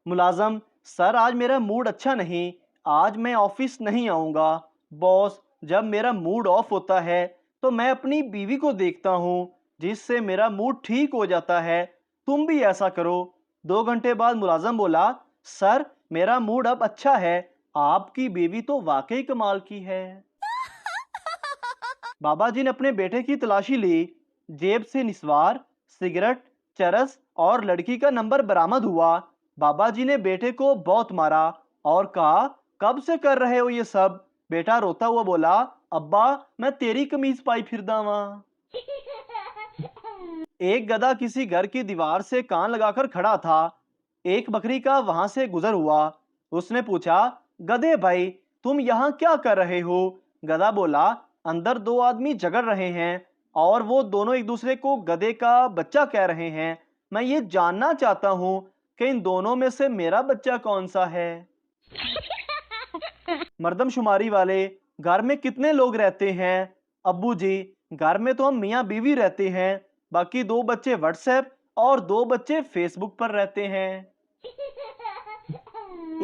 मुलाजम, sir आज मेरा mood अच्छा नहीं, आज मैं ऑफिस नहीं आऊँगा। बॉस, जब मेरा मूड ऑफ होता है तो मैं अपनी बीवी को देखता हूँ, जिससे मेरा मूड ठीक हो जाता है। तुम भी ऐसा करो। 2 घंटे बाद मुलाजम बोला, सर मेरा मूड अब अच्छा है, आपकी बीवी तो वाकई कमाल की है। बाबा जी ने अपने बेटे की तलाशी ली। जेब से निस्वार, सिगरेट, चरस और लड़की का नंबर बरामद हुआ। बाबा जी ने बेटे को बहुत मारा और कहा, कब से कर रहे हो ये सब? बेटा रोता हुआ बोला, अब्बा मैं तेरी कमीज पाई फिरदा वां। एक गधा किसी घर की दीवार से कान लगाकर खड़ा था। एक बकरी का वहां से गुजर हुआ। उसने पूछा, गधे भाई तुम यहाँ क्या कर रहे हो? गधा बोला, अंदर 2 आदमी झगड़ रहे हैं और वो दोनों एक दूसरे को गधे का बच्चा कह रहे हैं। मैं ये जानना चाहता हूँ कि इन दोनों में से मेरा बच्चा कौन सा है। मर्दमशुमारी वाले, घर में कितने लोग रहते हैं? अब्बू जी, घर में तो हम मियाँ बीवी रहते हैं, बाकी 2 बच्चे व्हाट्सएप और 2 बच्चे फेसबुक पर रहते हैं।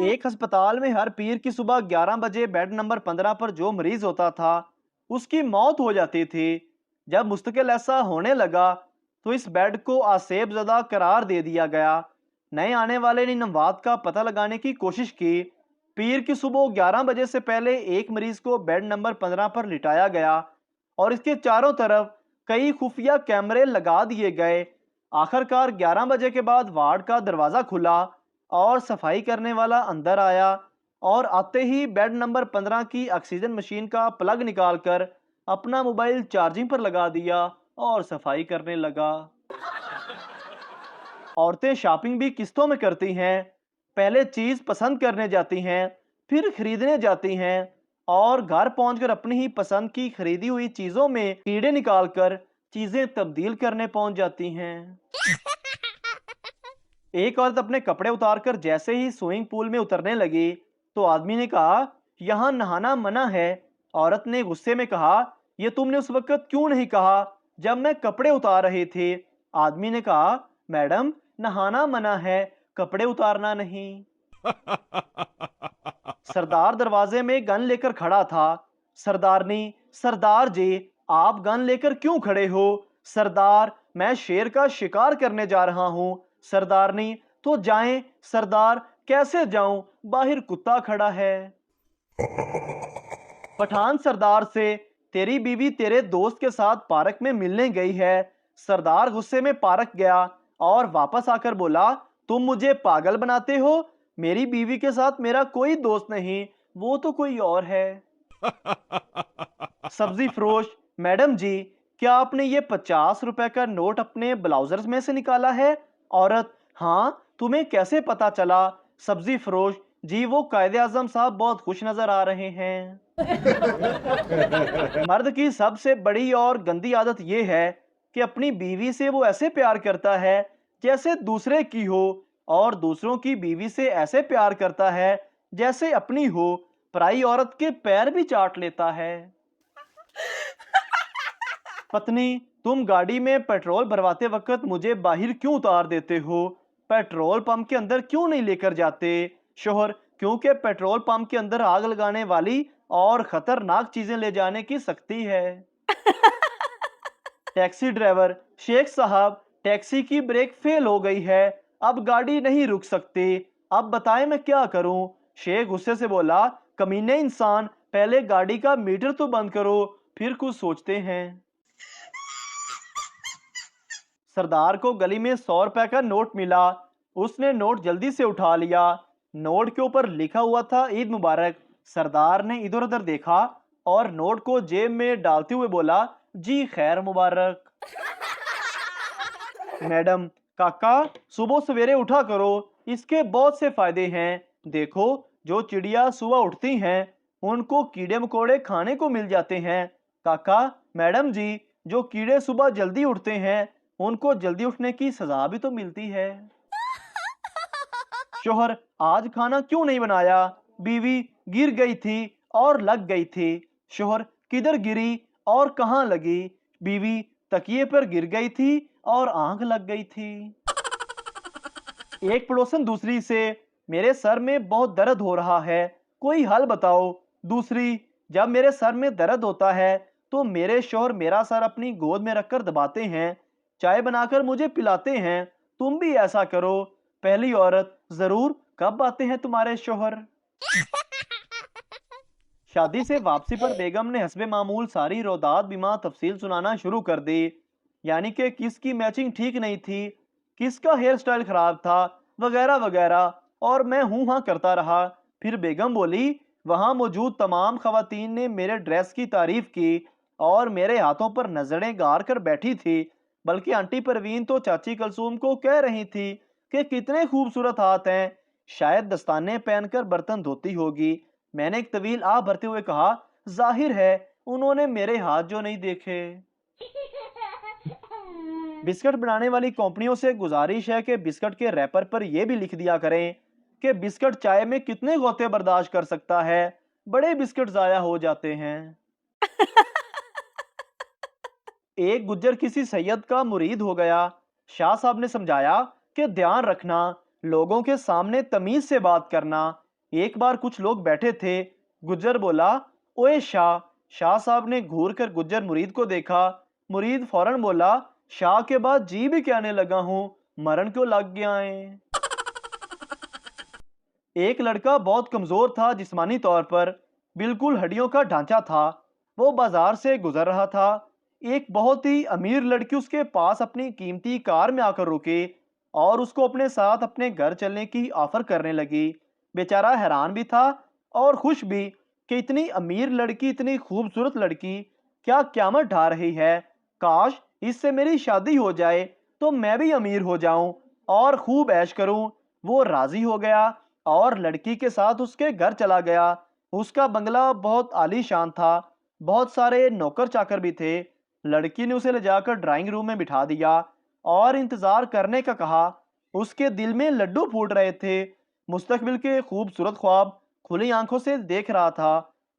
एक अस्पताल में हर पीर की सुबह 11 बजे बेड नंबर 15 पर जो मरीज होता था उसकी मौत हो जाती थी। जब मुस्तकिल ऐसा होने लगा तो इस बेड को आसेब ज़दा करार दे दिया गया। नए आने वाले ने इन अमवात का पता लगाने की कोशिश की। पीर की सुबह 11 बजे से पहले एक मरीज को बेड नंबर 15 पर लिटाया गया और इसके चारों तरफ कई खुफिया कैमरे लगा दिए गए। आखिरकार 11 बजे के बाद वार्ड का दरवाज़ा खुला और सफाई करने वाला अंदर आया और आते ही बेड नंबर 15 की ऑक्सीजन मशीन का प्लग निकालकर अपना मोबाइल चार्जिंग पर लगा दिया और सफाई करने लगा। औरतें शॉपिंग भी किस्तों में करती हैं। पहले चीज़ पसंद करने जाती हैं, फिर खरीदने जाती हैं और घर पहुंचकर अपनी ही पसंद की खरीदी हुई चीज़ों में कीड़े निकालकर चीज़ें तब्दील करने पहुंच जाती हैं। एक औरत अपने कपड़े उतारकर जैसे ही स्विमिंग पूल में उतरने लगी तो आदमी ने कहा, यहाँ नहाना मना है। औरत ने गुस्से में कहा, यह तुमने उस वक्त क्यों नहीं कहा जब मैं कपड़े उतार रही थी? आदमी ने कहा, मैडम नहाना मना है, कपड़े उतारना नहीं। सरदार दरवाजे में गन लेकर खड़ा था। सरदारनी, सरदार जी आप गन लेकर क्यों खड़े हो? सरदार, मैं शेर का शिकार करने जा रहा हूँ। सरदारनी, तो जाएं। सरदार, कैसे जाऊं, बाहर कुत्ता खड़ा है। पठान सरदार से, तेरी बीवी तेरे दोस्त के साथ पार्क में मिलने गई है। सरदार गुस्से में पार्क गया और वापस आकर बोला, तुम मुझे पागल बनाते हो, मेरी बीवी के साथ मेरा कोई दोस्त नहीं, वो तो कोई और है। सब्जी फरोश, मैडम जी क्या आपने ये 50 रुपए का नोट अपने ब्लाउजर्स में से निकाला है? औरत, हाँ तुम्हें कैसे पता चला? सब्जी फरोश, जी वो कायदे आजम साहब बहुत खुश नजर आ रहे हैं। मर्द की सबसे बड़ी और गंदी आदत यह है कि अपनी बीवी से वो ऐसे प्यार करता है जैसे दूसरे की हो और दूसरों की बीवी से ऐसे प्यार करता है जैसे अपनी हो। पराई औरत के पैर भी चाट लेता है। पत्नी, तुम गाड़ी में पेट्रोल भरवाते वक्त मुझे बाहर क्यों उतार देते हो? पेट्रोल पंप के अंदर क्यों नहीं लेकर जाते? शोहर, क्योंकि पेट्रोल पंप के अंदर आग लगाने वाली और खतरनाक चीजें ले जाने की सख्ती है। टैक्सी ड्राइवर, शेख साहब टैक्सी की ब्रेक फेल हो गई है, अब गाड़ी नहीं रुक सकती, अब बताएं मैं क्या करूं? शेख गुस्से से बोला, कमीने इंसान, पहले गाड़ी का मीटर तो बंद करो, फिर कुछ सोचते हैं। सरदार को गली में 100 रुपए का नोट मिला। उसने नोट जल्दी से उठा लिया। नोट के ऊपर लिखा हुआ था ईद मुबारक। सरदार ने इधर उधर देखा और नोट को जेब में डालते हुए बोला, जी खैर मुबारक। मैडम, काका सुबह सवेरे उठा करो, इसके बहुत से फायदे हैं। देखो जो चिड़िया सुबह उठती हैं उनको कीड़े मकोड़े खाने को मिल जाते हैं। काका, मैडम जी जो कीड़े सुबह जल्दी उठते हैं उनको जल्दी उठने की सजा भी तो मिलती है। शोहर, आज खाना क्यों नहीं बनाया? बीवी, गिर गई थी और लग गई थी। शोहर, किधर गिरी और कहां लगी? बीवी, तकिए पर गिर गई थी और आंख लग गई थी। एक पड़ोसन दूसरी से, मेरे सर में बहुत दर्द हो रहा है, कोई हल बताओ। दूसरी, जब मेरे सर में दर्द होता है तो मेरे शौहर मेरा सर अपनी गोद में रखकर दबाते हैं, चाय बनाकर मुझे पिलाते हैं। तुम भी ऐसा करो। पहली औरत, जरूर, कब आते हैं तुम्हारे शौहर? शादी से वापसी पर बेगम ने हस्बे मामूल सारी रोदात बीमा तफसील सुनाना शुरू कर दी। यानी कि किसकी मैचिंग ठीक नहीं थी, किसका हेयर स्टाइल खराब था, वगैरह वगैरह। और मैं हूं हाँ करता रहा। फिर बेगम बोली, वहां मौजूद तमाम खवातीन ने मेरे ड्रेस की तारीफ की और मेरे हाथों पर नजरें गार कर बैठी थी। बल्कि आंटी परवीन तो चाची कलसूम को कह रही थी कि कितने खूबसूरत हाथ हैं, शायद दस्ताने पहनकर बर्तन धोती होगी। मैंने एक तवील आह भरते हुए कहा, जाहिर है उन्होंने मेरे हाथ जो नहीं देखे। बिस्किट बनाने वाली कंपनियों से गुजारिश है कि बिस्किट के रैपर पर यह भी लिख दिया करें कि बिस्किट चाय में कितने गोते बर्दाश्त कर सकता है, बड़े बिस्किट जाया हो जाते हैं। एक गुज्जर किसी सैयद का मुरीद हो गया। शाह साहब ने समझाया कि ध्यान रखना, लोगों के सामने तमीज से बात करना। एक बार कुछ लोग बैठे थे, गुज्जर बोला, ओए शाह। शाह साहब ने घूर कर गुज्जर मुरीद को देखा। मुरीद फौरन बोला, शाह के बाद जी भी कहने लगा हूं, मरण क्यों लग गया है। एक लड़का बहुत कमजोर था जिस्मानी तौर पर, बिल्कुल हड्डियों का ढांचा था। वो बाजार से गुजर रहा था। एक बहुत ही अमीर लड़की उसके पास अपनी कीमती कार में आकर रुकी और उसको अपने साथ अपने घर चलने की ऑफर करने लगी। बेचारा हैरान भी था और खुश भी कि इतनी अमीर लड़की, इतनी खूबसूरत लड़की, क्या क़यामत ढा रही है। काश इससे मेरी शादी हो जाए तो मैं भी अमीर हो जाऊं और खूब ऐश करूं। वो राजी हो गया और लड़की के साथ उसके घर चला गया। उसका बंगला बहुत आलीशान था, बहुत सारे नौकर चाकर भी थे। लड़की ने उसे ले जाकर ड्राइंग रूम में बिठा दिया और इंतजार करने का कहा। उसके दिल में लड्डू फूट रहे थे। मुस्तकबिल के खूबसूरत ख्वाब खुली आंखों से देख रहा था।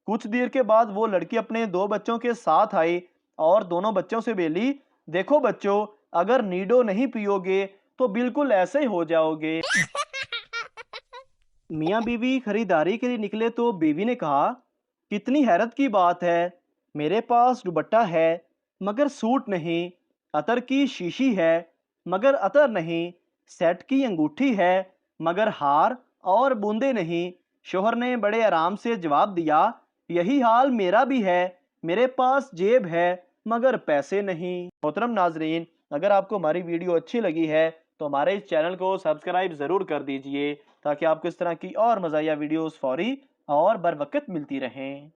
कुछ देर के बाद वो लड़की अपने दो बच्चों के साथ आई और दोनों बच्चों से बोली, देखो बच्चों, अगर नीडो नहीं पियोगे तो बिल्कुल ऐसे ही हो जाओगे। मियाँ बीवी खरीदारी के लिए निकले तो बीवी ने कहा, कितनी हैरत की बात है, मेरे पास दुपट्टा है मगर सूट नहीं, अतर की शीशी है मगर अतर नहीं, सेट की अंगूठी है मगर हार और बूंदे नहीं। शोहर ने बड़े आराम से जवाब दिया, यही हाल मेरा भी है, मेरे पास जेब है मगर पैसे नहीं। मोहतरम नाजरीन, अगर आपको हमारी वीडियो अच्छी लगी है तो हमारे इस चैनल को सब्सक्राइब ज़रूर कर दीजिए ताकि आपको इस तरह की और मज़ाहिया वीडियोस फौरी और बर वक्त मिलती रहें।